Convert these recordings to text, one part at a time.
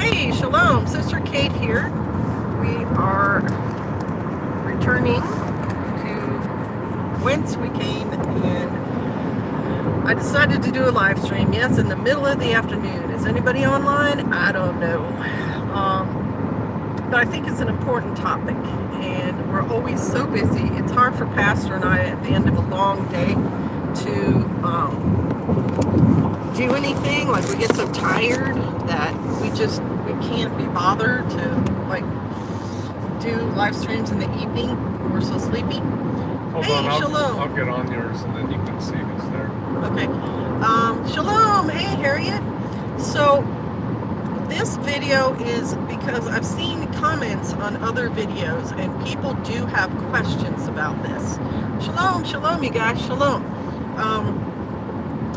Hey, Shalom, Sister Kate here. We are returning to whence we came, and I decided to do a live stream, yes, in the middle of the afternoon. Is anybody online? I don't know. But I think it's an important topic, and we're always so busy. It's hard for Pastor and I at the end of a long day to do anything. Like, we get so tired that we can't be bothered to like do live streams in the evening. We're so sleepy. Hold hey, on, Shalom. I'll get on yours and then you can see who's there. Okay. Shalom. Hey, Harriet. So this video is because I've seen comments on other videos and people do have questions about this. Shalom, you guys. Shalom.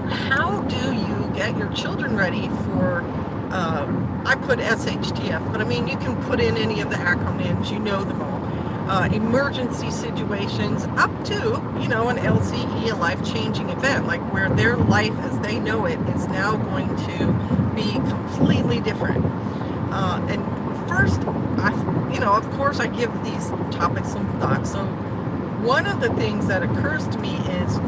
How do you get your children ready for, I put SHTF, but I mean, you can put in any of the acronyms, you know them all. Emergency situations up to, an LCE, a life-changing event, like where their life as they know it is now going to be completely different. And first, of course I give these topics some thought. So one of the things that occurs to me is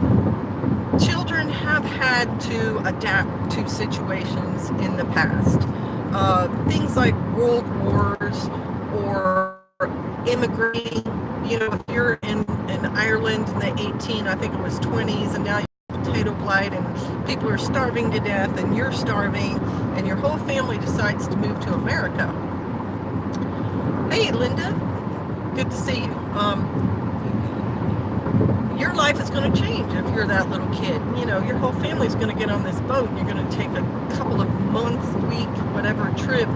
children have had to adapt to situations in the past. Things like world wars or immigrating. If you're in Ireland in the 20s, and now you have potato blight and people are starving to death and you're starving and your whole family decides to move to America. Hey, Linda. Good to see you. Your life is going to change if you're that little kid. Your whole family's going to get on this boat and you're going to take a couple of months, week, whatever trip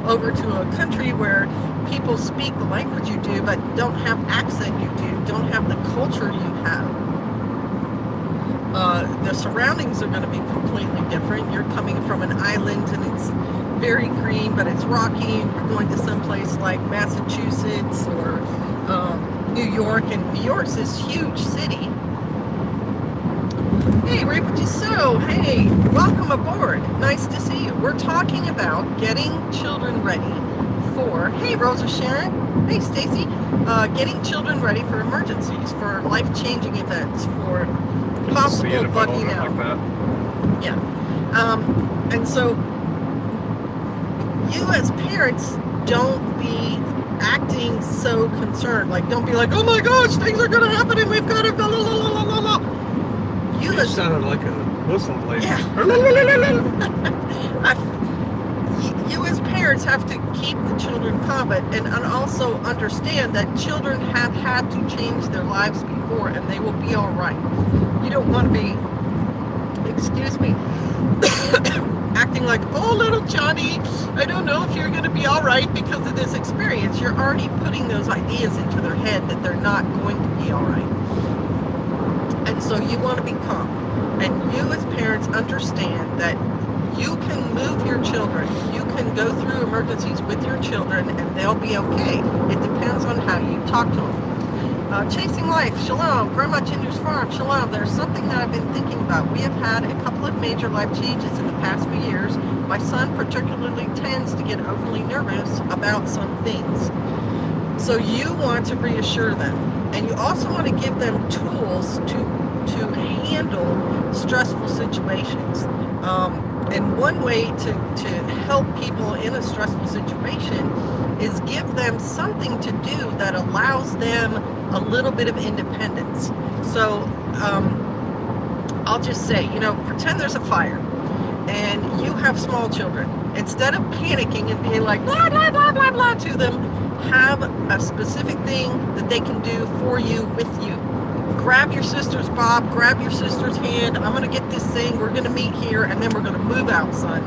over to a country where people speak the language you do but don't have accent you do, don't have the culture you have. The surroundings are going to be completely different. You're coming from an island and it's very green but it's rocky, and you're going to someplace like Massachusetts or New York, and New York's this huge city. Hey, Ray, what you so? Hey, welcome aboard. Nice to see you. We're talking about getting children ready for, hey, Rosa Sharon. Hey, Stacy. Getting children ready for emergencies, for life-changing events, for possible bugging out. Like yeah. And so you as parents don't be acting so concerned. Like, don't be like, oh my gosh, things are going to happen and we've got to blah, blah, blah, blah, blah, blah. You sounded like a Muslim lady. Yeah. You as parents have to keep the children calm, and also understand that children have had to change their lives before and they will be all right. You don't want to be, excuse me, acting like, oh, little Johnny, I don't know if you're going to be all right because of this experience. You're already putting those ideas into their head that they're not going to be all right. And so you want to be calm. And you as parents understand that you can move your children. You can go through emergencies with your children and they'll be okay. It depends on how you talk to them. Chasing Life, Shalom. Grandma Ginger's Farm, Shalom. There's something that I've been thinking about. We have had a couple of major life changes in the past few years. My son particularly tends to get overly nervous about some things. So you want to reassure them. And you also want to give them tools to handle stressful situations. And one way to help people in a stressful situation is give them something to do that allows them a little bit of independence. So I'll just say, pretend there's a fire and you have small children. Instead of panicking and being like, blah, blah, blah, blah, blah to them, have a specific thing that they can do for you, with you. Grab your sister's bob, grab your sister's hand. I'm going to get this thing. We're going to meet here and then we're going to move out, son,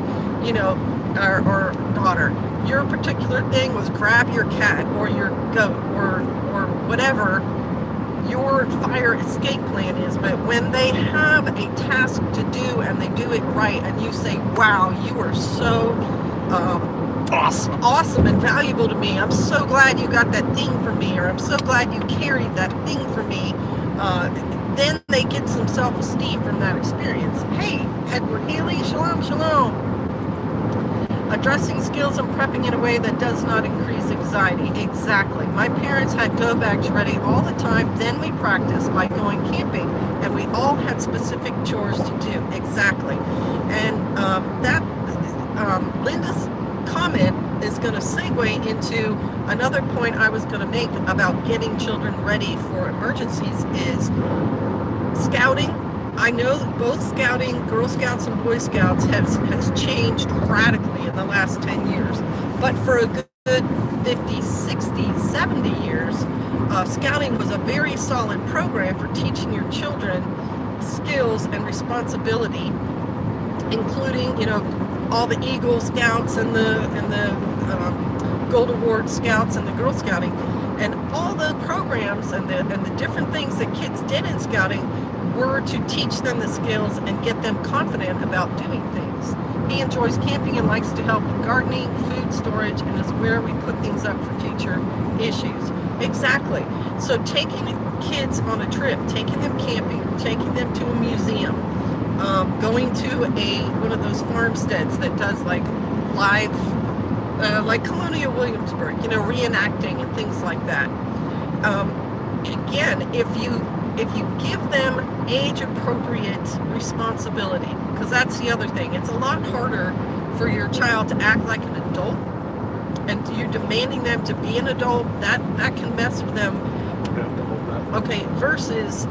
or daughter. Your particular thing was grab your cat or your goat or whatever your fire escape plan is. But when they have a task to do and they do it right and you say, wow, you are so awesome and valuable to me. I'm so glad you got that thing for me, or I'm so glad you carried that thing for me. Then they get some self-esteem from that experience. Hey, Edward Healy, shalom, shalom. Addressing skills and prepping in a way that does not increase anxiety. Exactly. My parents had go bags ready all the time. Then we practiced by going camping, and we all had specific chores to do. Exactly. And Linda's comment is going to segue into another point I was going to make about getting children ready for emergencies is scouting. I know both scouting, Girl Scouts and Boy Scouts has changed radically in the last 10 years. But for a good 50, 60, 70 years, scouting was a very solid program for teaching your children skills and responsibility, including, all the Eagle Scouts and the Gold Award Scouts and the Girl Scouting, and all the programs and the different things that kids did in scouting were to teach them the skills and get them confident about doing things. He enjoys camping and likes to help with gardening, food storage, and is where we put things up for future issues. Exactly. So taking kids on a trip, taking them camping, taking them to a museum, going to one of those farmsteads that does like live, like Colonial Williamsburg, reenacting and things like that. Again, if you give them age-appropriate responsibility, because that's the other thing. It's a lot harder for your child to act like an adult, and you're demanding them to be an adult. That can mess with them. Okay, versus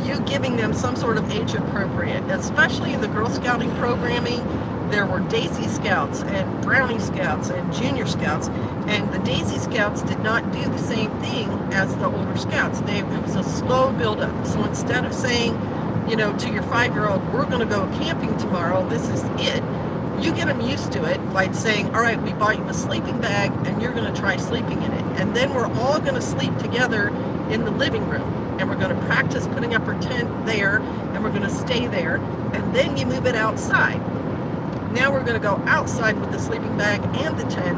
you giving them some sort of age-appropriate, especially in the Girl Scouting programming. There were Daisy Scouts and Brownie Scouts and Junior Scouts, and the Daisy Scouts did not do the same thing as the older Scouts. It was a slow build-up. So instead of saying, to your 5-year-old, we're going to go camping tomorrow, this is it, you get them used to it by saying, all right, we bought you a sleeping bag, and you're going to try sleeping in it. And then we're all going to sleep together in the living room, and we're going to practice putting up our tent there, and we're going to stay there, and then you move it outside. Now we're going to go outside with the sleeping bag and the tent,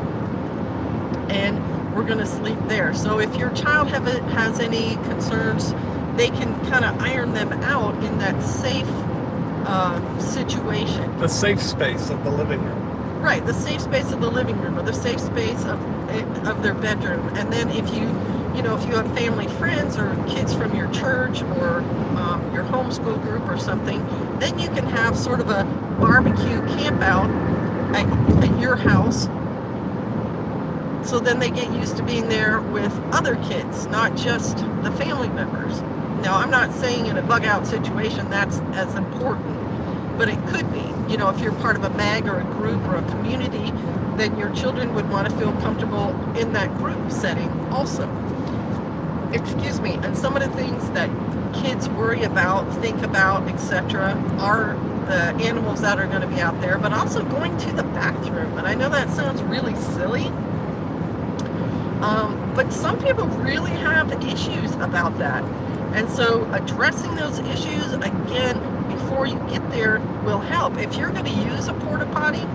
and we're going to sleep there. So if your child has any concerns, they can kind of iron them out in that safe situation. The safe space of the living room. Right, the safe space of the living room, or the safe space of their bedroom. And then if you have family friends or kids from your church or your homeschool group or something, then you can have sort of a barbecue camp out at your house. So then they get used to being there with other kids, not just the family members. Now, I'm not saying in a bug out situation that's as important, but it could be. If you're part of a MAG or a group or a community, then your children would want to feel comfortable in that group setting also. Excuse me. And some of the things that kids worry about, think about, etc., are the animals that are going to be out there, but also going to the bathroom. And I know that sounds really silly, but some people really have issues about that. And so addressing those issues, again, before you get there will help. If you're going to use a porta potty,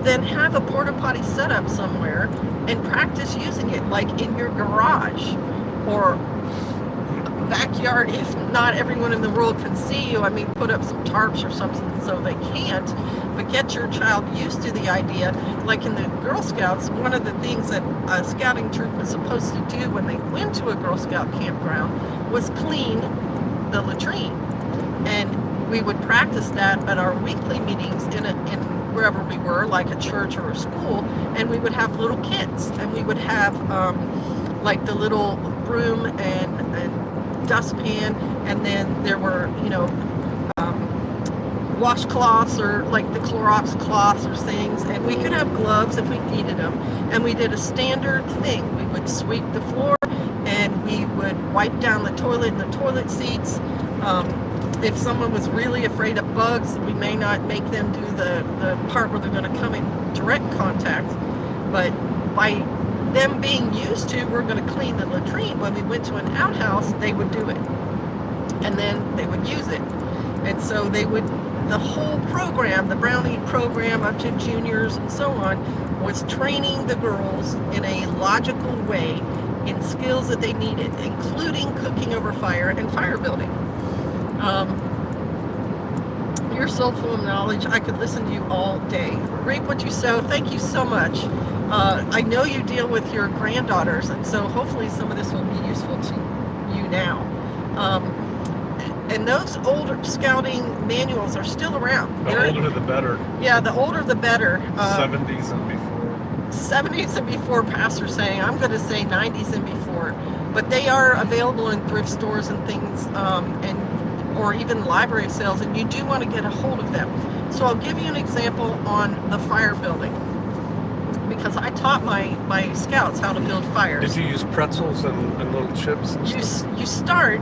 then have a porta potty set up somewhere and practice using it, like in your garage or backyard. If not everyone in the world can see you, put up some tarps or something so they can't, but get your child used to the idea. Like in the Girl Scouts, one of the things that a scouting troop was supposed to do when they went to a Girl Scout campground was clean the latrine. And we would practice that at our weekly meetings in wherever we were, like a church or a school, and we would have little kits, and we would have like the little broom and dustpan, and then there were washcloths or like the Clorox cloths or things, and we could have gloves if we needed them. And we did a standard thing. We would sweep the floor, and we would wipe down the toilet and the toilet seats. If someone was really afraid of bugs, we may not make them do the part where they're going to come in direct contact, but by them being used to, we're going to clean the latrine. When we went to an outhouse, they would do it, and then they would use it. And so the whole program, the Brownie program up to juniors and so on, was training the girls in a logical way in skills that they needed, including cooking over fire and fire building. You're so full of knowledge. I could listen to you all day. reap what you sow. Thank you so much. I know you deal with your granddaughters, and so hopefully some of this will be useful to you now. And those older scouting manuals are still around. The older the better. Yeah, the older the better. 70s and before. 70s and before, Pastor's saying. I'm going to say 90s and before. But they are available in thrift stores and things, or even library sales, and you do want to get a hold of them. So I'll give you an example on the fire building, because I taught my scouts how to build fires. Did you use pretzels and little chips and stuff? You start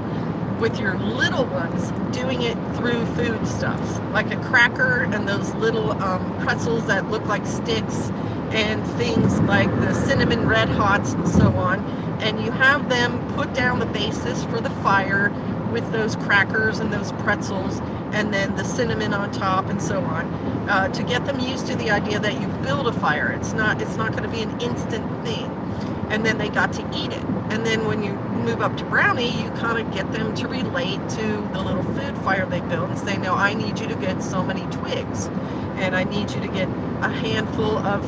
with your little ones doing it through foodstuffs, like a cracker and those little pretzels that look like sticks, and things like the cinnamon red hots and so on. And you have them put down the basis for the fire with those crackers and those pretzels, and then the cinnamon on top and so on, to get them used to the idea that you build a fire. It's not going to be an instant thing. And then they got to eat it. And then when you move up to brownie, you kind of get them to relate to the little food fire they built and say, no, I need you to get so many twigs, and I need you to get a handful of,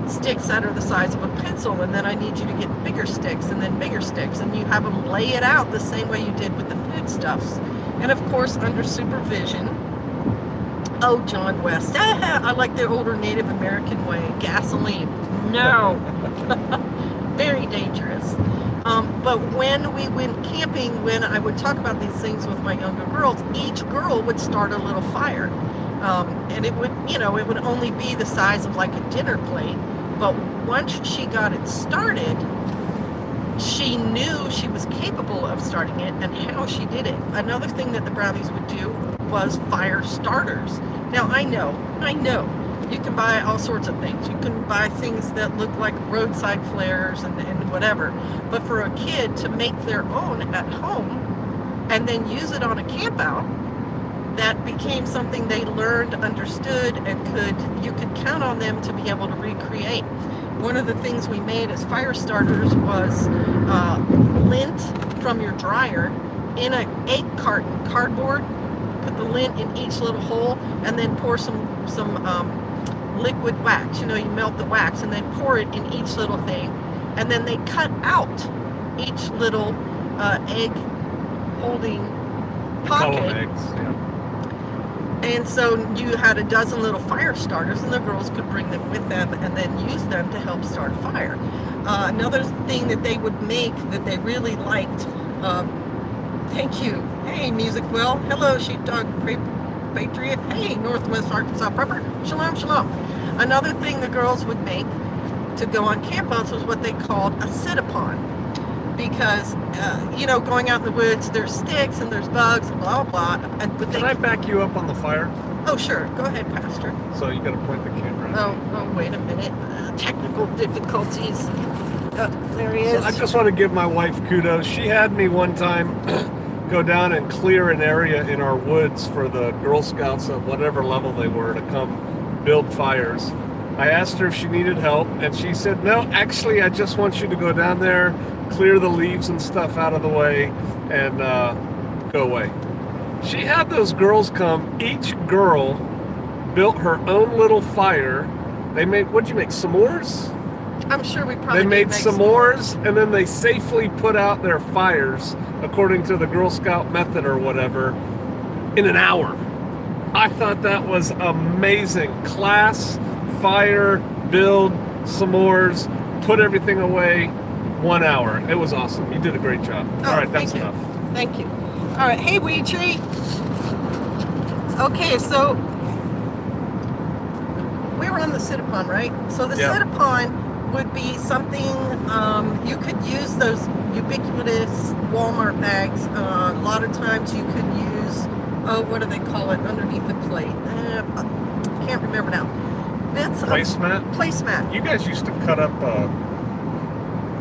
sticks that are the size of a pencil, and then I need you to get bigger sticks and then bigger sticks, and you have them lay it out the same way you did with the foodstuffs. And of course, under supervision. Oh, John West. I like the older Native American way. Gasoline. No. Very dangerous. But when we went camping, when I would talk about these things with my younger girls, each girl would start a little fire. And it would, it would only be the size of like a dinner plate. But once she got it started, she knew she was capable of starting it and how she did it. Another thing that the brownies would do was fire starters. Now, I know, you can buy all sorts of things. You can buy things that look like roadside flares and whatever. But for a kid to make their own at home and then use it on a camp out, that became something they learned, understood, and you could count on them to be able to recreate. One of the things we made as fire starters was lint from your dryer in an egg carton, cardboard. Put the lint in each little hole, and then pour some liquid wax. You melt the wax and then pour it in each little thing, and then they cut out each little egg holding pocket. Eggs, yeah. And so you had a dozen little fire starters, and the girls could bring them with them and then use them to help start a fire. Another thing that they would make that they really liked, thank you. Hey, Music Well. Hello, Sheepdog Patriot. Hey, Northwest Arkansas Prepper. Shalom, shalom. Another thing the girls would make to go on campouts was what they called a sit-upon. Because, going out in the woods, there's sticks and there's bugs and blah, blah, blah. Can I back you up on the fire? Oh, sure. Go ahead, Pastor. So you got to point the camera. Oh, wait a minute. Technical difficulties. There he is. So I just want to give my wife kudos. She had me one time go down and clear an area in our woods for the Girl Scouts at whatever level they were to come build fires. I asked her if she needed help, and she said, no, actually, I just want you to go down there, clear the leaves and stuff out of the way, and go away. She had those girls come. Each girl built her own little fire. They made, what'd you make, s'mores? I'm sure we probably They made s'mores, and then they safely put out their fires, according to the Girl Scout method or whatever, in an hour. I thought that was amazing. Class, fire, build, s'mores, put everything away, 1 hour. It was awesome. You did a great job. All right, that's enough. Thank you. All right, hey, Weed Tree. Okay, so we were on the sit-upon, right? So the sit-upon would be something, you could use those ubiquitous Walmart bags. A lot of times you could use, what do they call it, underneath the plate? Can't remember now. Bits Placemat? Placemat. You guys used to cut up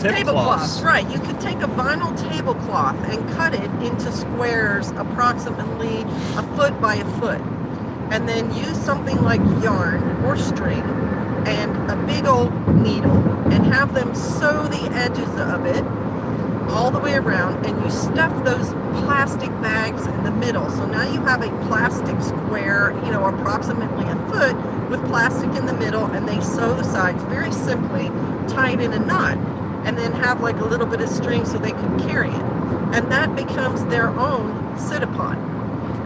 tablecloths. Right. You could take a vinyl tablecloth and cut it into squares approximately a foot by a foot. And then use something like yarn or string and a big old needle and have them sew the edges of it all the way around, and you stuff those plastic bags in the middle. So now you have a plastic square, approximately a foot with plastic in the middle, and they sew the sides very simply, tie it in a knot, and then have like a little bit of string so they can carry it. And that becomes their own sit-upon.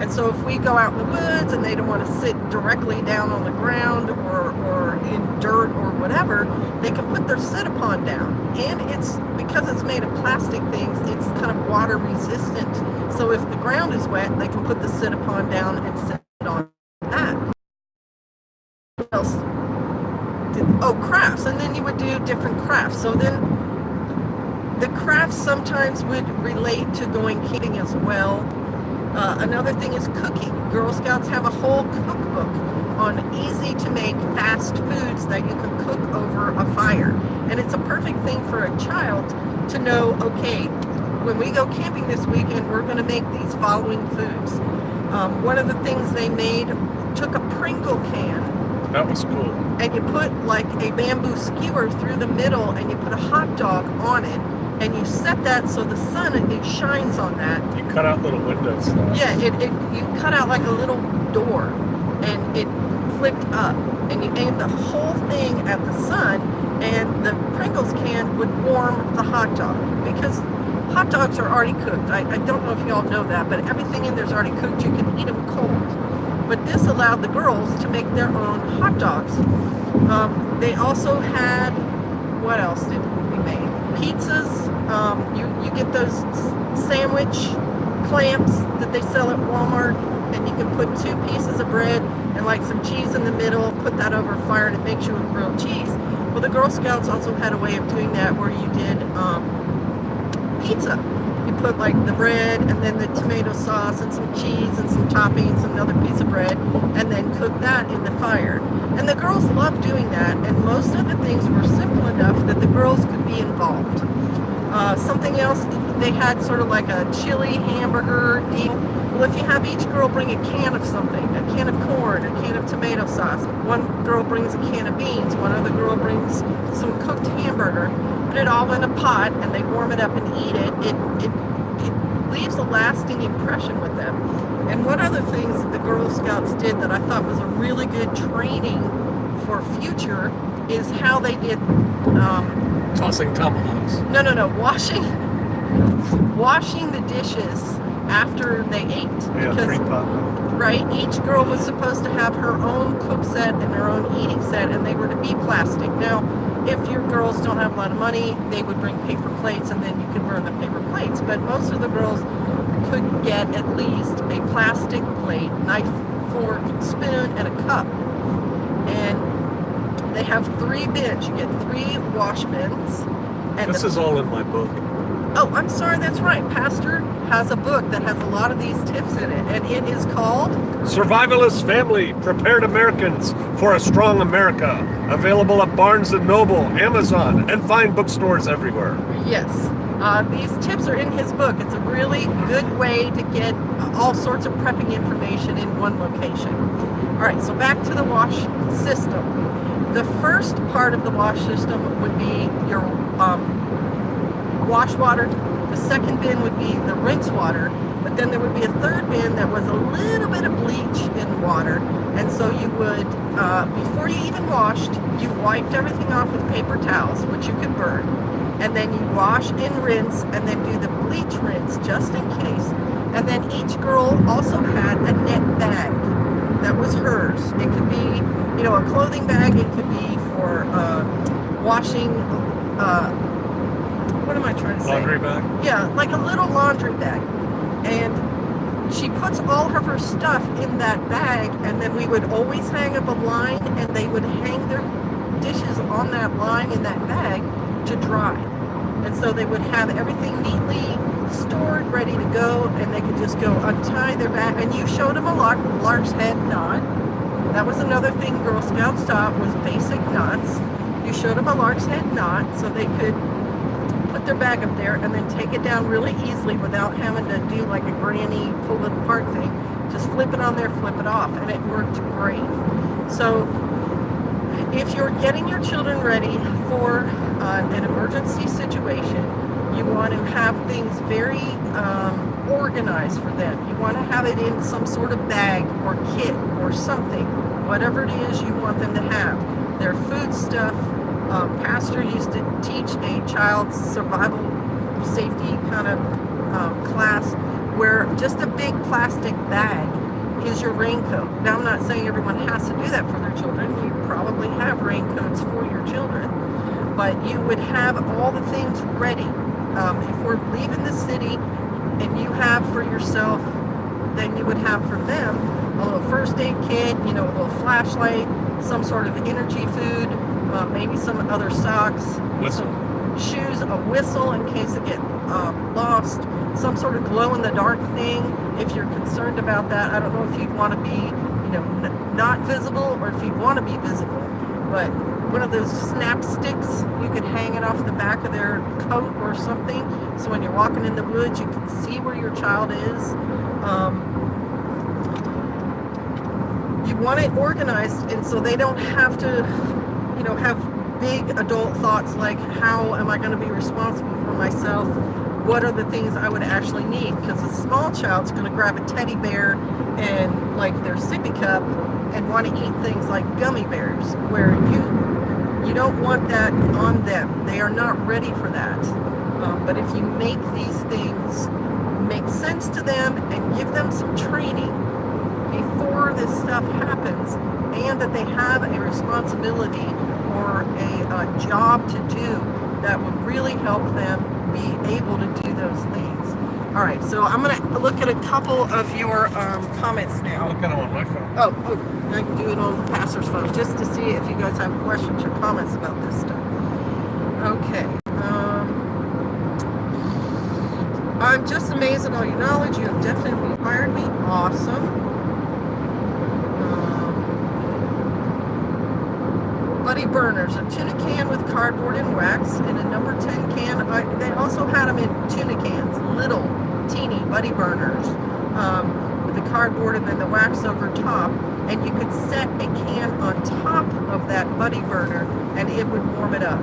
And so if we go out in the woods and they don't want to sit directly down on the ground or in dirt or whatever, they can put their sit-upon down. And because it's made of plastic things, it's kind of water resistant. So if the ground is wet, they can put the sit-upon down and sit on that. What else? Crafts. And then you would do different crafts. So then the crafts sometimes would relate to going camping as well. Another thing is cooking. Girl Scouts have a whole cookbook on easy to make fast foods that you can cook over a fire. And it's a perfect thing for a child to know, okay, when we go camping this weekend, we're going to make these following foods. One of the things they made, took a Pringle can. That was cool. And you put like a bamboo skewer through the middle, and you put a hot dog on it. And you set that so the sun, it shines on that. You cut out little windows. Yeah, you cut out like a little door, and it flipped up, and you aimed the whole thing at the sun, and the Pringles can would warm the hot dog, because hot dogs are already cooked. I don't know if you all know that, but everything in there's already cooked. You can eat them cold. But this allowed the girls to make their own hot dogs. They also had, what else did we make? Pizzas. You get those sandwich clamps that they sell at Walmart, and you can put 2 pieces of bread and like some cheese in the middle, put that over fire, and it makes you a grilled cheese. Well, the Girl Scouts also had a way of doing that where you did pizza. You put like the bread and then the tomato sauce and some cheese and some toppings and another piece of bread, and then cook that in the fire. And the girls loved doing that, and most of the things were simple enough that the girls could be involved. Something else, they had sort of like a chili hamburger deal. Well, if you have each girl bring a can of something, a can of corn, a can of tomato sauce, one girl brings a can of beans, one other girl brings some cooked hamburger, put it all in a pot, and they warm it up and eat it, it leaves a lasting impression with them. And one other things that the Girl Scouts did that I thought was a really good training for future is how they did tossing tomahawks. No. Washing the dishes after they ate. Yeah, because, 3-pot. Right, each girl was supposed to have her own cook set and her own eating set, and they were to be plastic. Now, if your girls don't have a lot of money, they would bring paper plates, and then you could burn the paper plates. But most of the girls could get at least a plastic plate, knife, fork, spoon, and a cup. And they have 3 bins. You get 3 wash bins. And this is all in my book. Oh, I'm sorry, that's right. Pastor has a book that has a lot of these tips in it, and it is called Survivalist Family, Prepared Americans for a Strong America. Available at Barnes & Noble, Amazon, and fine bookstores everywhere. Yes. These tips are in his book. It's a really good way to get all sorts of prepping information in one location. All right, so back to the wash system. The first part of the wash system would be your wash water. The second bin would be the rinse water, but then there would be a third bin that was a little bit of bleach in water, and so you would, before you even washed, you wiped everything off with paper towels, which you could burn, and then you wash and rinse, and then do the bleach rinse just in case. And then each girl also had a net bag that was hers. It could be, a clothing bag. It could be for washing, what am I trying to say? Laundry bag? Yeah, like a little laundry bag. And she puts all of her stuff in that bag, and then we would always hang up a line, and they would hang their dishes on that line in that bag to dry. And so they would have everything neatly stored, ready to go, and they could just go untie their bag. And you showed them a lark's head knot. That was another thing Girl Scouts taught, was basic knots. You showed them a lark's head knot so they could put their bag up there and then take it down really easily without having to do like a granny pull it apart thing. Just flip it on there, flip it off, and it worked great. So if you're getting your children ready for an emergency situation, You want to have things very organized for them. You want to have it in some sort of bag or kit or something, whatever it is you want them to have. Their food stuff. Pastor used to teach a child's survival safety kind of class where just a big plastic bag is your raincoat. Now, I'm not saying everyone has to do that for their children. You probably have raincoats for your children, but you would have all the things ready. If we're leaving the city and you have for yourself, then you would have for them a little first aid kit, a little flashlight, some sort of energy food, maybe some other socks, some shoes, a whistle in case they get lost, some sort of glow-in-the-dark thing if you're concerned about that. I don't know if you'd want to be, not visible or if you'd want to be visible, but one of those snap sticks, you could hang it off the back of their coat or something, so when you're walking in the woods, you can see where your child is. You want it organized, and so they don't have to, have big adult thoughts like, how am I going to be responsible for myself? What are the things I would actually need? Because a small child's going to grab a teddy bear and like their sippy cup and want to eat things like gummy bears, where you don't want that on them. They are not ready for that. But if you make these things make sense to them and give them some training before this stuff happens, and that they have a responsibility or a job to do that would really help them be able to do those things. All right, so I'm going to look at a couple of your comments now. I'm looking on my phone. Oh, I can do it on the pastor's phone just to see if you guys have questions or comments about this stuff. Okay. I'm just amazed at all your knowledge. You have definitely inspired me. Awesome. Buddy burners, a tuna can with cardboard and wax, and a number 10 can. They also had them in tuna cans, little teeny buddy burners with the cardboard and then the wax over top, and you could set a can on top of that buddy burner and it would warm it up.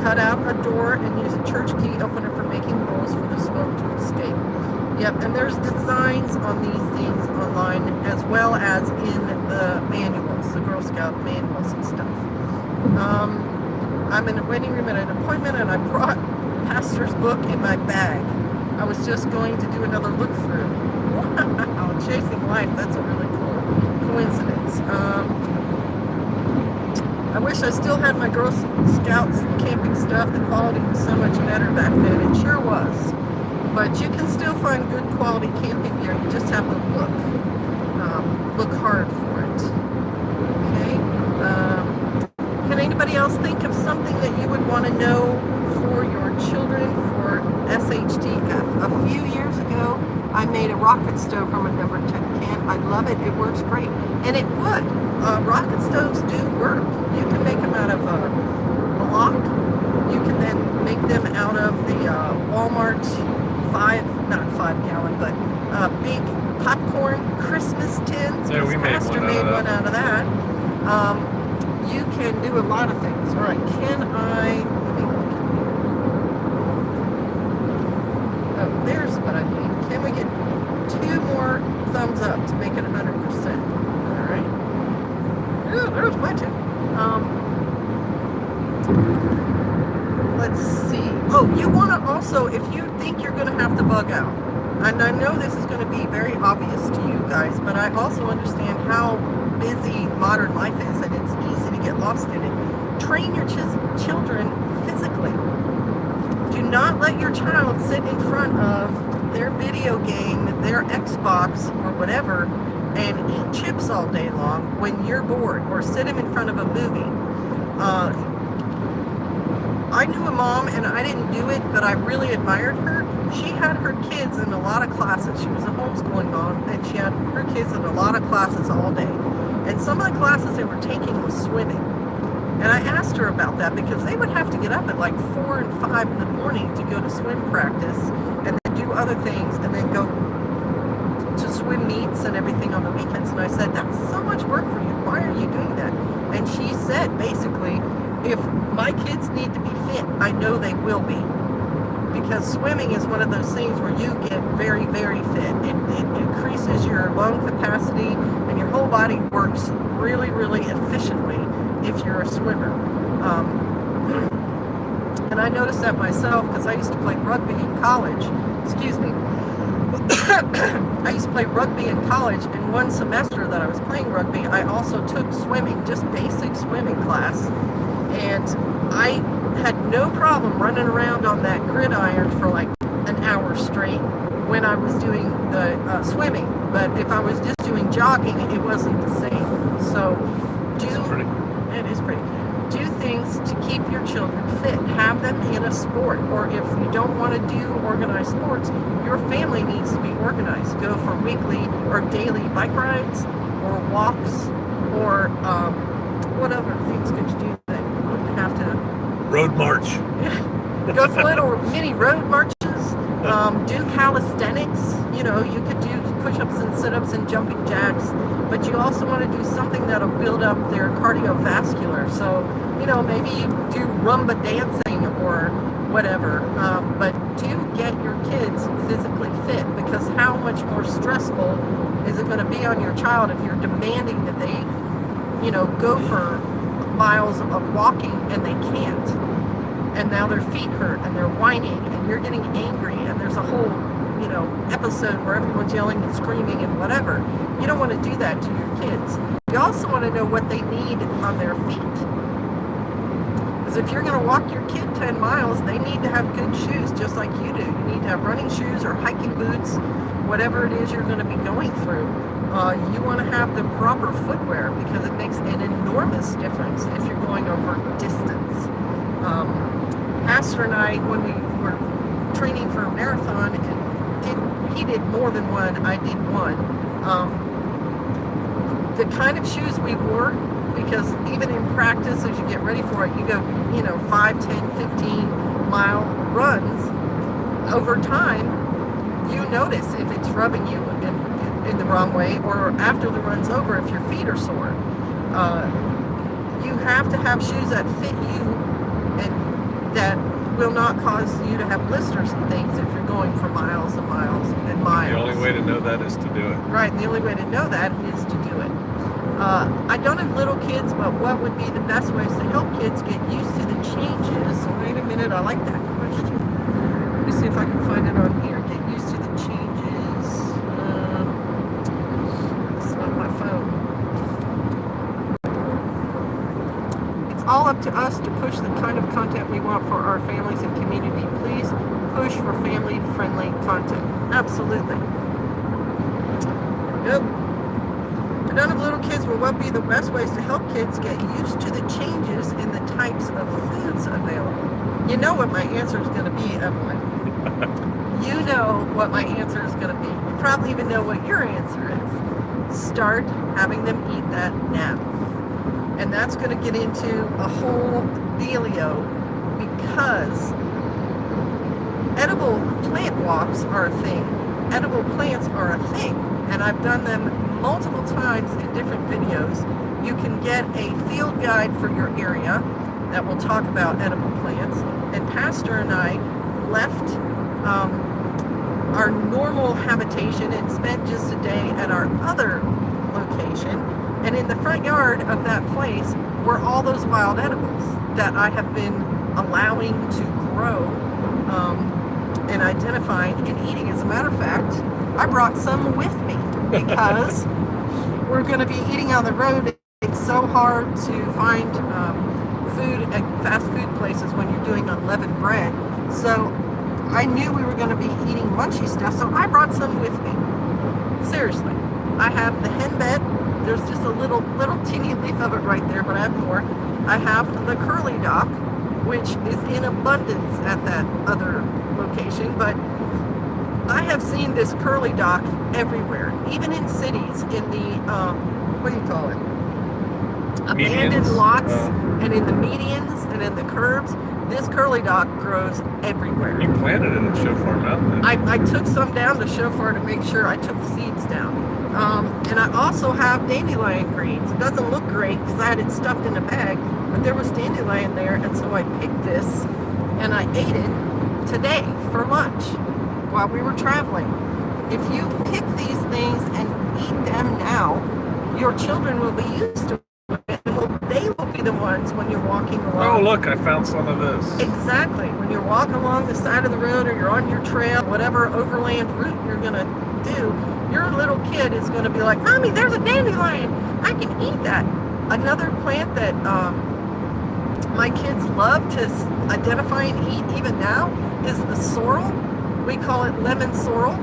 Cut out a door and use a church key opener for making holes for the smoke to escape. Yep, and there's designs on these things online as well as in the manuals, the Girl Scout manuals and stuff. I'm in a waiting room at an appointment and I brought Pastor's book in my bag. I was just going to do another look through. Wow, chasing life, that's a really cool coincidence. I wish I still had my Girl Scouts camping stuff. The quality was so much better back then. It sure was. But you can still find good quality camping gear. You just have to look hard for it. Okay. Can anybody else think of something that you would want to know for your children for SHTF? A few years ago, I made a rocket stove from a number 10 can. I love it. It works great. And it would. Rocket stoves do work. You can make them out of block. You can then make them out of the Walmart not 5 gallon, but big popcorn Christmas tins. Yeah, we made one out of that. You can do a lot of things. All right, let me look. Oh, there's what I need. Can we get 2 more thumbs up to make it 100%? All right. Ooh, there's my 2. Let's see. Oh, you want to also, if you think you're going to have to bug out, and I know this is going to be very obvious to you guys, but I also understand how busy modern life is and it's easy to get lost in it. Train your children physically. Do not let your child sit in front of their video game, their Xbox or whatever, and eat chips all day long when you're bored, or sit him in front of a movie. I knew a mom, and I didn't do it, but I really admired her. She had her kids in a lot of classes. She was a homeschooling mom, and she had her kids in a lot of classes all day. And some of the classes they were taking was swimming. And I asked her about that because they would have to get up at like 4 and 5 in the morning to go to swim practice and then do other things and then go to swim meets and everything on the weekends. And I said, that's so much work for you. Why are you doing that? And she said, basically, if my kids need to be fit, I know they will be. because swimming is one of those things where you get very, very fit. It increases your lung capacity, and your whole body works really, really efficiently if you're a swimmer. And I noticed that myself because I used to play rugby in college. Excuse me. I used to play rugby in college, and one semester that I was playing rugby, I also took swimming, just basic swimming class, and I had no problem running around on that gridiron for like an hour straight when I was doing the swimming. But if I was just doing jogging, it wasn't the same. So it is pretty. Do things to keep your children fit. Have them in a sport, or if you don't want to do organized sports, your family needs to be organized. Go for weekly or daily bike rides or walks, or what other things could you do that you wouldn't have to... Road march. Go for little mini road marches. Do calisthenics. You know, you could do push-ups and sit-ups and jumping jacks, but you also want to do something that'll build up their cardiovascular. So, you know, maybe you do Rumba dancing or whatever, but do get your kids physically fit, because how much more stressful is it going to be on your child if you're demanding that they, you know, go for miles of walking and they can't, and now their feet hurt and they're whining and you're getting angry and there's a whole, you know, episode where everyone's yelling and screaming and whatever. You don't want to do that to your kids. You also want to know what they need on their feet. Because if you're going to walk your kid 10 miles, they need to have good shoes just like you do. You need to have running shoes or hiking boots, whatever it is you're going to be going through. You want to have the proper footwear, because it makes an enormous difference if you're going over distance. Pastor and I, when we were training for a marathon, and he did more than one, I did one. The kind of shoes we wore, because even in practice, as you get ready for it, you go, you know, 5, 10, 15-mile runs. Over time, you notice if it's rubbing you in the wrong way, or after the run's over, if your feet are sore. You have to have shoes that fit you and that will not cause you to have blisters and things if you're going for miles and miles and miles. The only way to know that is to do it. Right, the only way to know that is to do it. I don't have little kids, but what would be the best ways to help kids get used to the changes? Wait a minute, I like that question. Let me see if I can find it on here. Get used to the changes. It's not my phone. It's all up to us to push the kind of content we want for our families and community. Please push for family-friendly content. Absolutely. Yep. I don't have little kids, but what would be the best ways to help kids get used to the changes in the types of foods available? You know what my answer is going to be, Evelyn. You know what my answer is going to be. You probably even know what your answer is. Start having them eat that now. And that's going to get into a whole dealio, because edible plant walks are a thing. Edible plants are a thing. And I've done them multiple times in different videos. You can get a field guide for your area that will talk about edible plants. And Pastor and I left our normal habitation and spent just a day at our other location. And in the front yard of that place were all those wild edibles that I have been allowing to grow and identifying and eating. As a matter of fact, I brought some with me because we're going to be eating on the road. It's so hard to find food at fast food places when you're doing unleavened bread. So I knew we were going to be eating munchy stuff, so I brought some with me. Seriously. I have the henbit. There's just a little teeny leaf of it right there, but I have more. I have the curly dock, which is in abundance at that other location, but I have seen this curly dock everywhere, even in cities, in the, what do you call it? Abandoned Medians. lots, and in the medians, and in the curbs. This curly dock grows everywhere. You planted it at Shofar Mountain. I took some down to Shofar to make sure I took the seeds down. And I also have dandelion greens. It doesn't look great because I had it stuffed in a bag, but there was dandelion there, and so I picked this and I ate it. today for lunch while we were traveling. If you pick these things and eat them now, your children will be used to it, and they will be the ones when you're walking along. Oh, look, I found some of this. Exactly. When you're walking along the side of the road or you're on your trail, whatever overland route you're going to do, your little kid is going to be like, Mommy, there's a dandelion. I can eat that. Another plant that my kids love to identify and eat even now is the sorrel. We call it lemon sorrel.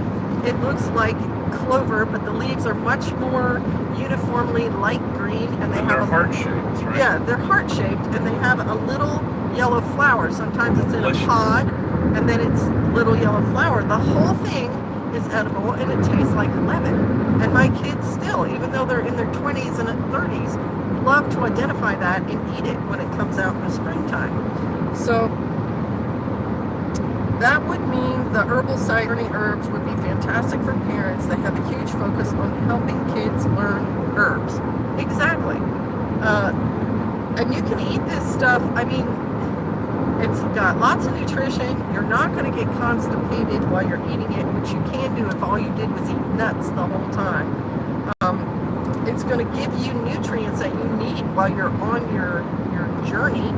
It looks like clover, but the leaves are much more uniformly light green, and they're heart-shaped, right? Yeah, they're heart-shaped, and they have a little yellow flower. Sometimes it's in a pod, and then it's little yellow flower. The whole thing is edible, and it tastes like lemon. And my kids still, even though they're in their 20s and 30s, love to identify that and eat it when it comes out in the springtime. So that would mean the herbal side learning herbs would be fantastic for parents that have a huge focus on helping kids learn herbs. Exactly. And you can eat this stuff. I mean, it's got lots of nutrition. You're not going to get constipated while you're eating it, which you can do if all you did was eat nuts the whole time. It's going to give you nutrients that you need while you're on your journey.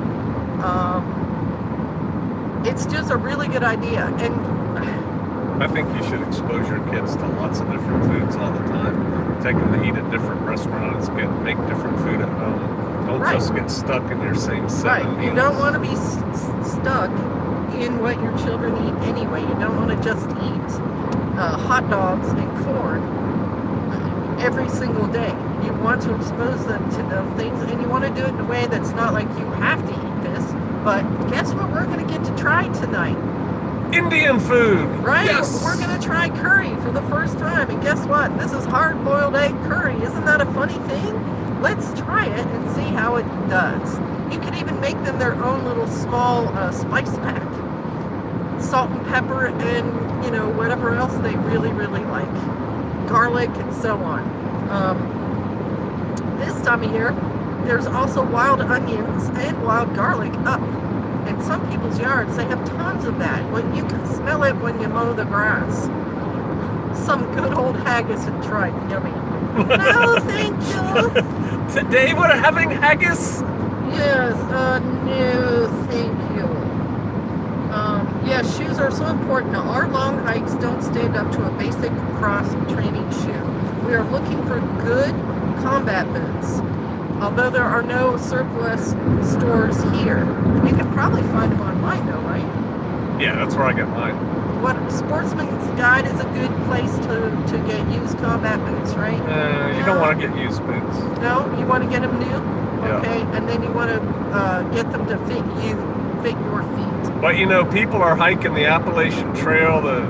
It's just a really good idea. And I think you should expose your kids to lots of different foods all the time. Take them to eat at different restaurants, make different food at home. Don't just get stuck in your same seven meals. You don't want to be stuck in what your children eat anyway. You don't want to just eat hot dogs and corn every single day. You want to expose them to those things, and you want to do it in a way that's not like you have to eat this. But guess what we're going to get to try tonight? Indian food. Right? Yes. We're going to try curry for the first time. And guess what? This is hard-boiled egg curry. Isn't that a funny thing? Let's try it and see how it does. You can even make them their own little small spice pack. Salt and pepper and, whatever else they really, really like. Garlic and so on. This time of year, there's also wild onions and wild garlic up. In some people's yards, they have tons of that. When you can smell it when you mow the grass. Some good old haggis and tripe. Yummy. No, thank you. Today we're having haggis? Yes, no, thank you. Shoes are so important. Now, our long hikes don't stand up to a basic cross-training shoe. We are looking for good combat boots. Although there are no surplus stores here. You can probably find them online though, right? Yeah, that's where I get mine. What Sportsman's Guide is a good place to get used combat boots, right? You don't want to get used boots. No? You want to get them new? Yeah. Okay, and then you want to get them to fit your feet. But people are hiking the Appalachian Trail, the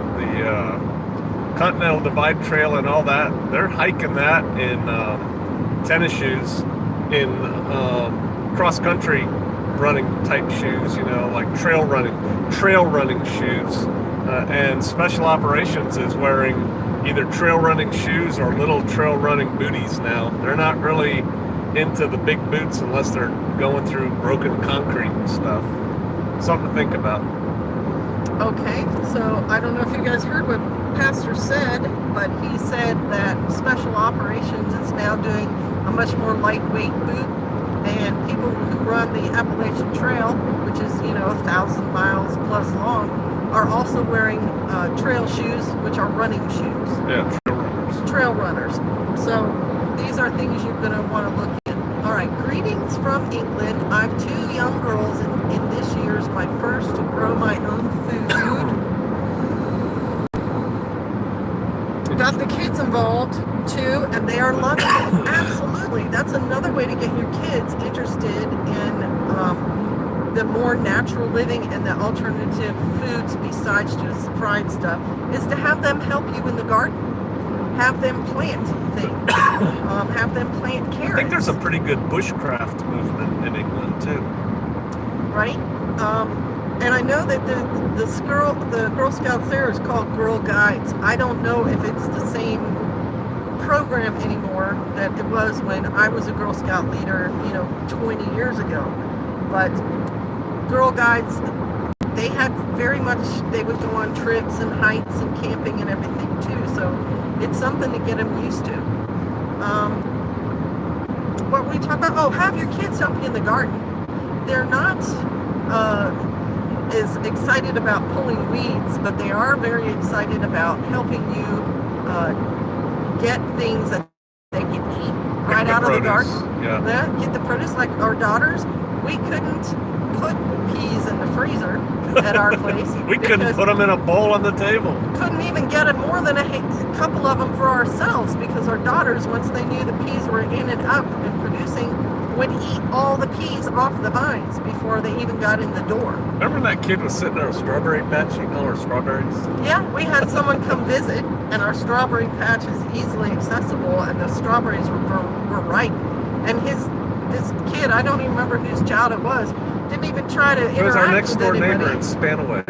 Continental Divide Trail and all that. They're hiking that in tennis shoes, in cross-country running type shoes, like trail running shoes. And Special Operations is wearing either trail running shoes or little trail running booties now. They're not really into the big boots unless they're going through broken concrete and stuff. Something to think about. Okay, so I don't know if you guys heard what Pastor said, but he said that Special Operations is now doing a much more lightweight boot, and people who run the Appalachian Trail, which is 1,000 miles plus long, are also wearing trail shoes, which are running shoes. Yeah, Trail runners. So these are things you're going to want to look in. All right, greetings from England. I have 2 young girls, and this year is my first to grow my own food. Got the kids involved too, and they are loving it. Absolutely. That's another way to get your kids interested in the more natural living and the alternative foods besides just fried stuff, is to have them help you in the garden. Have them plant things. Have them plant carrots. I think there's a pretty good bushcraft movement in England too. Right? And I know that the Girl Scouts there is called Girl Guides. I don't know if it's the same program anymore that it was when I was a Girl Scout leader, 20 years ago. But Girl Guides, they had very much, they would go on trips and hikes and camping and everything too. So it's something to get them used to. What were we talking about? Oh, have your kids help you in the garden. They're not as excited about pulling weeds, but they are very excited about helping you get things that they can eat right out of the garden. Yeah. Get the produce. Like our daughters, we couldn't put peas in the freezer at our place. We couldn't put them in a bowl on the table. Couldn't even get more than a couple of them for ourselves, because our daughters, once they knew the peas were in and up and producing, would eat all the peas off the vines before they even got in the door. Remember that kid was sitting at a strawberry patch eating all her strawberries? Yeah, we had someone come visit, and our strawberry patch is easily accessible, and the strawberries were ripe. And this kid, I don't even remember whose child it was, didn't even try to interact with anybody. It was our next door neighbor in Spanaway.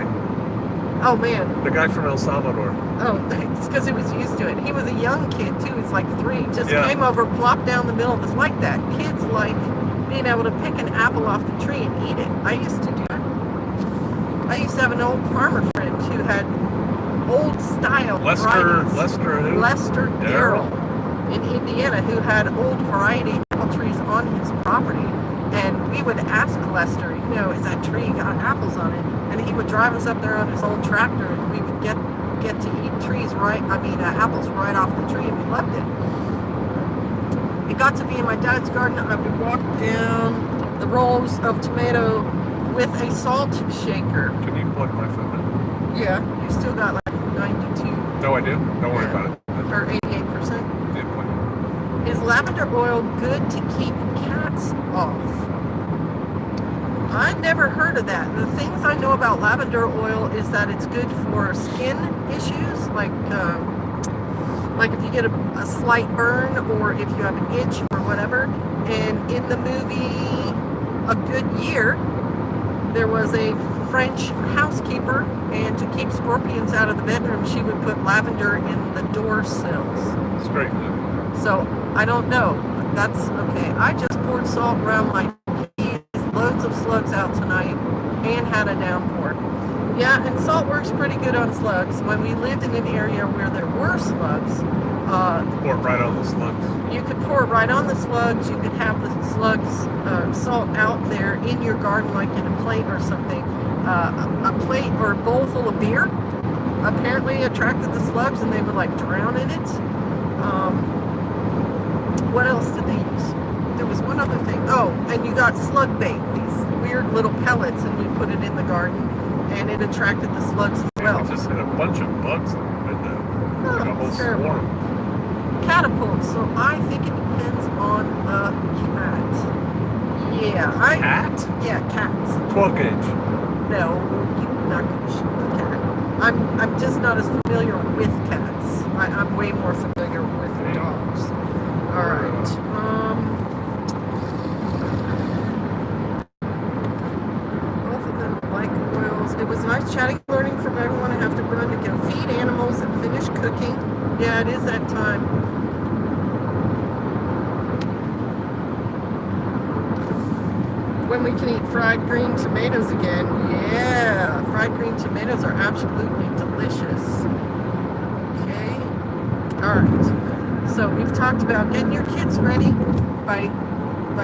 Oh man. The guy from El Salvador. Oh, it's because he was used to it. He was a young kid too. He's like 3. Just came over, plopped down the middle. It's like that. Kids like being able to pick an apple off the tree and eat it. I used to do it. I used to have an old farmer friend who had old style varieties. Lester Darrell in Indiana, who had old variety apple trees on his property. And we would ask Lester, is that tree got apples on it? And he would drive us up there on his old tractor, and we would get to eat apples right off the tree, and we loved it. It got to be in my dad's garden. I would walk down the rows of tomato with a salt shaker. Can you plug my phone in? Yeah, you still got like 92. No, I do. Don't worry about it. Or 88%. Yeah, Is lavender oil good to keep cats off? I never heard of that. The things I know about lavender oil is that it's good for skin issues, like if you get a slight burn, or if you have an itch or whatever. And in the movie A Good Year, there was a French housekeeper, and to keep scorpions out of the bedroom, she would put lavender in the door sills. It's great. So I don't know. That's okay. I just poured salt around my peas, loads of slugs out tonight, and had a downpour. Yeah, and salt works pretty good on slugs. When we lived in an area where there were slugs, pour it right on the slugs. You could pour it right on the slugs. You could have the slugs salt out there in your garden, like in a plate or something. A plate or a bowl full of beer apparently attracted the slugs, and they would like drown in it. What else did they use? There was one other thing. Oh, and you got slug bait, these weird little pellets, and you put it in the garden, and it attracted the slugs as well. We just hit a bunch of bugs in there. Like a whole swarm. Catapults. So I think it depends on a cat. Yeah. Cat? Yeah, cats. 12 gauge. No, you're not going to shoot the cat. I'm just not as familiar with cats. I'm way more familiar with dogs. All right. Both of them like oils. It was nice chatting, learning from everyone. I have to run to go feed animals and finish cooking. Yeah, it is that time. When we can eat fried green tomatoes again. Yeah, fried green tomatoes are absolutely delicious. Okay. All right. So we've talked about getting your kids ready by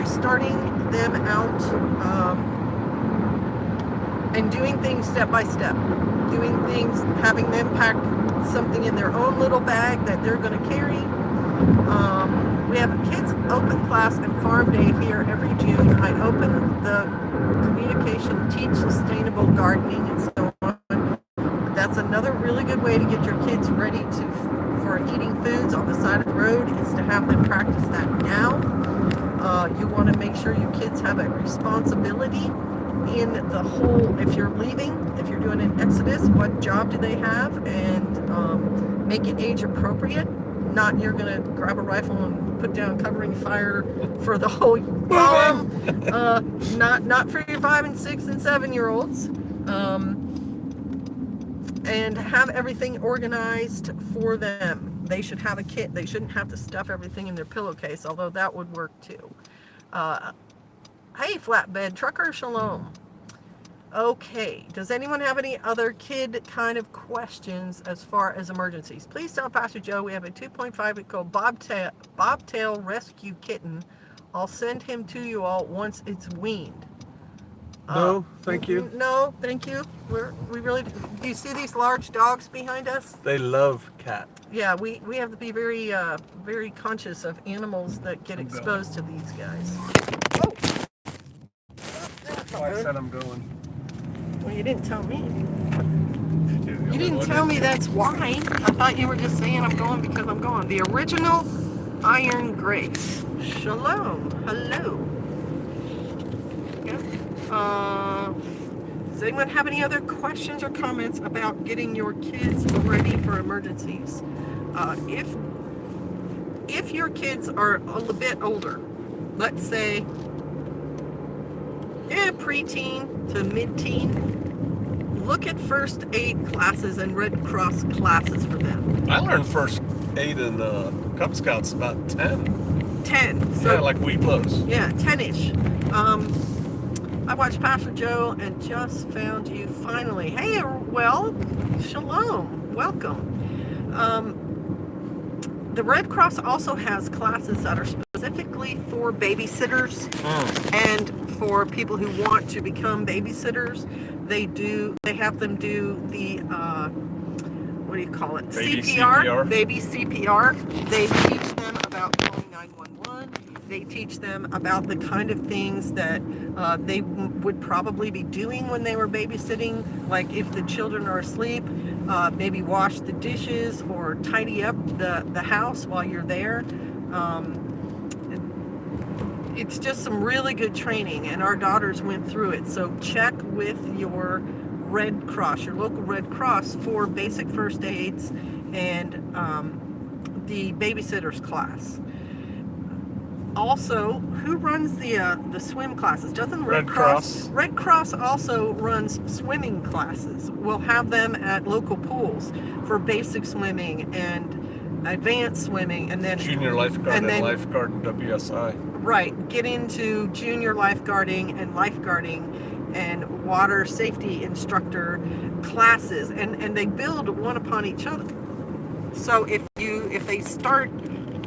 starting them out and doing things step by step. Doing things, having them pack something in their own little bag that they're going to carry. We have a kids open class and farm day here every June. I open the communication, teach sustainable gardening and so on. That's another really good way to get your kids ready for eating foods on the side of the road, is to have them practice that now. You want to make sure your kids have a responsibility in the whole, if you're leaving, if you're doing an exodus, what job do they have, and make it age appropriate. Not you're going to grab a rifle and put down covering fire for the whole column. Not for your 5 and 6 and 7-year-olds. And have everything organized for them. They should have a kit. They shouldn't have to stuff everything in their pillowcase, although that would work too. Hey, flatbed trucker, shalom. Okay, does anyone have any other kid kind of questions as far as emergencies? Please tell Pastor Joe we have a 2.5 called Bobtail Rescue Kitten. I'll send him to you all once it's weaned. No, thank you. No, thank you. We really do you see these large dogs behind us? They love cat. Yeah, we have to be very very conscious of animals that get exposed to these guys. Oh, That's why I said I'm going. well, you didn't tell me. You You didn't tell me that's why. I thought you were just saying I'm going because I'm going. The original Iron Grace. Shalom. Hello. Does anyone have any other questions or comments about getting your kids ready for emergencies? If your kids are a little bit older, let's say preteen to mid-teen, look at first aid classes and Red Cross classes for them. I learned first aid in Cub Scouts about 10. 10. So, Yeah, like Weeblos. Yeah, 10-ish. I watched Pastor Joe and just found you finally. Hey, well, shalom. Welcome. The Red Cross also has classes that are specifically for babysitters and for people who want to become babysitters. They have them do the what do you call it? Baby CPR. Baby CPR. They teach them about calling 911. They teach them about the kind of things that they would probably be doing when they were babysitting, like if the children are asleep, maybe wash the dishes or tidy up the house while you're there. It's just some really good training, and our daughters went through it. So check with your Red Cross, your local Red Cross, for basic first aids and the babysitter's class. Also, who runs the swim classes? Doesn't Red Cross? Red Cross also runs swimming classes. We'll have them at local pools for basic swimming and advanced swimming, and then Junior lifeguard and lifeguard and WSI. Right, get into junior lifeguarding and lifeguarding and water safety instructor classes, and they build one upon each other. So if they start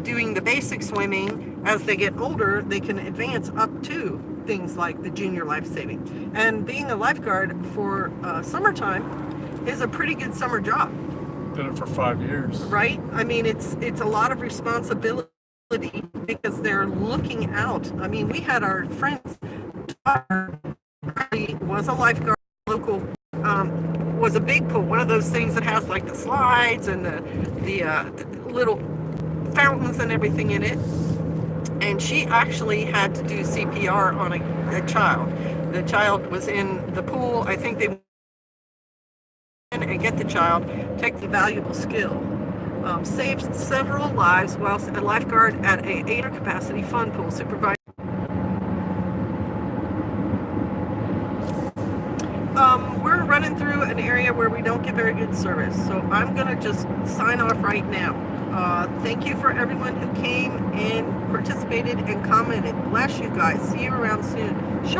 doing the basic swimming, as they get older, they can advance up to things like the junior life saving. And being a lifeguard for summertime is a pretty good summer job. Did it for 5 years. Right? I mean, it's a lot of responsibility because they're looking out. I mean, we had our friend's daughter was a lifeguard, local, was a big pool, one of those things that has like the slides and the little fountains and everything in it. And she actually had to do CPR on a child. The child was in the pool. I think they went in and get the child, take the valuable skill. Saved several lives whilst a lifeguard at a 8 capacity fun pool supervisor. We're running through an area where we don't get very good service, so I'm gonna just sign off right now. Thank you for everyone who came and participated and commented. Bless you guys. See you around soon.